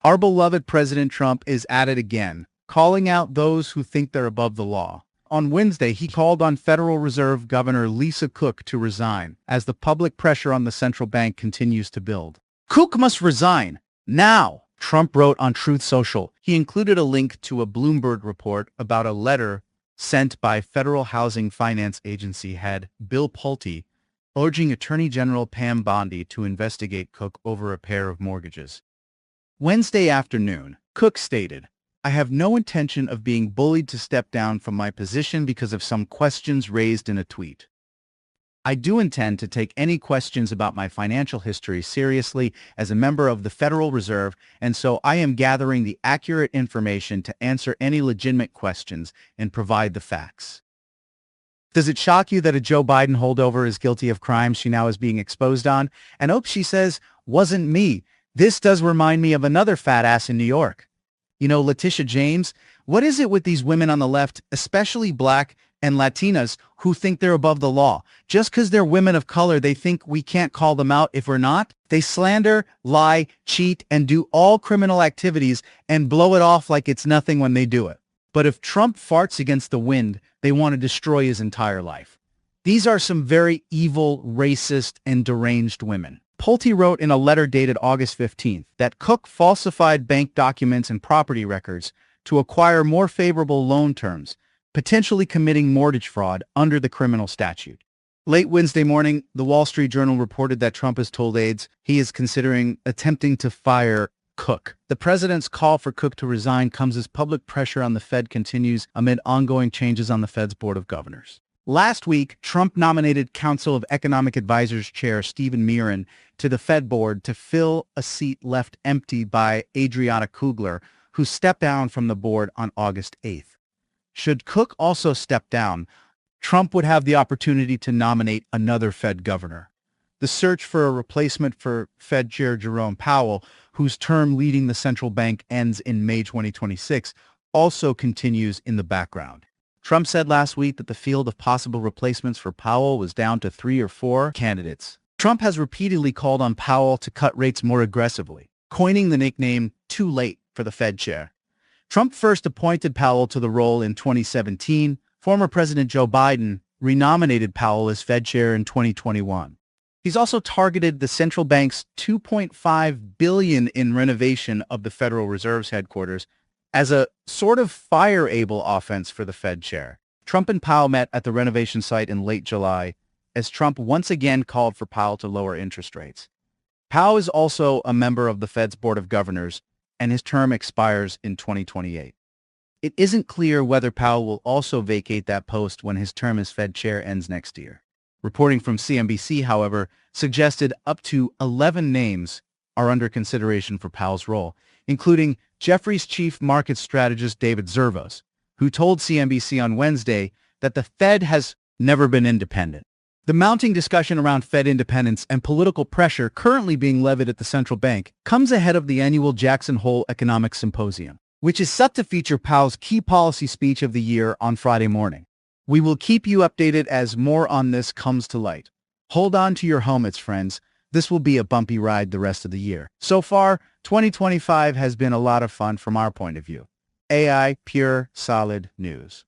Our beloved President Trump is at it again, calling out those who think they're above the law. On Wednesday, he called on Federal Reserve Governor Lisa Cook to resign as the public pressure on the central bank continues to build. Cook must resign now, Trump wrote on Truth Social. He included a link to a Bloomberg report about a letter sent by Federal Housing Finance Agency head Bill Pulte urging Attorney General Pam Bondi to investigate Cook over a pair of mortgages. Wednesday afternoon, Cook stated, "I have no intention of being bullied to step down from my position because of some questions raised in a tweet. I do intend to take any questions about my financial history seriously as a member of the Federal Reserve, and so I am gathering the accurate information to answer any legitimate questions and provide the facts." Does it shock you that a Joe Biden holdover is guilty of crimes she now is being exposed on? And she says, "Wasn't me." This does remind me of another fat ass in New York. You know, Letitia James? What is it with these women on the left, especially black and Latinas, who think they're above the law? Just because they're women of color, they think we can't call them out if we're not? They slander, lie, cheat, and do all criminal activities and blow it off like it's nothing when they do it. But if Trump farts against the wind, they want to destroy his entire life. These are some very evil, racist, and deranged women. Pulte wrote in a letter dated August 15th that Cook falsified bank documents and property records to acquire more favorable loan terms, potentially committing mortgage fraud under the criminal statute. Late Wednesday morning, the Wall Street Journal reported that Trump has told aides he is considering attempting to fire Cook. The president's call for Cook to resign comes as public pressure on the Fed continues amid ongoing changes on the Fed's Board of Governors. Last week, Trump nominated Council of Economic Advisors Chair Stephen Miran to the Fed board to fill a seat left empty by Adriana Kugler, who stepped down from the board on August 8th. Should Cook also step down, Trump would have the opportunity to nominate another Fed governor. The search for a replacement for Fed Chair Jerome Powell, whose term leading the central bank ends in May 2026, also continues in the background. Trump said last week that the field of possible replacements for Powell was down to 3 or 4 candidates. Trump has repeatedly called on Powell to cut rates more aggressively, coining the nickname "too late" for the Fed chair. Trump first appointed Powell to the role in 2017. Former President Joe Biden renominated Powell as Fed chair in 2021. He's also targeted the central bank's $2.5 billion in renovation of the Federal Reserve's headquarters as a sort of fire-able offense for the Fed chair. Trump and Powell met at the renovation site in late July as Trump once again called for Powell to lower interest rates. Powell is also a member of the Fed's Board of Governors, and his term expires in 2028. It isn't clear whether Powell will also vacate that post when his term as Fed chair ends next year. Reporting from CNBC, however, suggested up to 11 names are under consideration for Powell's role, including Jefferies chief market strategist David Zervos, who told CNBC on Wednesday that the Fed has never been independent. The mounting discussion around Fed independence and political pressure currently being levied at the central bank comes ahead of the annual Jackson Hole Economic Symposium, which is set to feature Powell's key policy speech of the year on Friday morning. We will keep you updated as more on this comes to light. Hold on to your helmets, friends. This will be a bumpy ride the rest of the year. So far, 2025 has been a lot of fun from our point of view. AI, pure, solid news.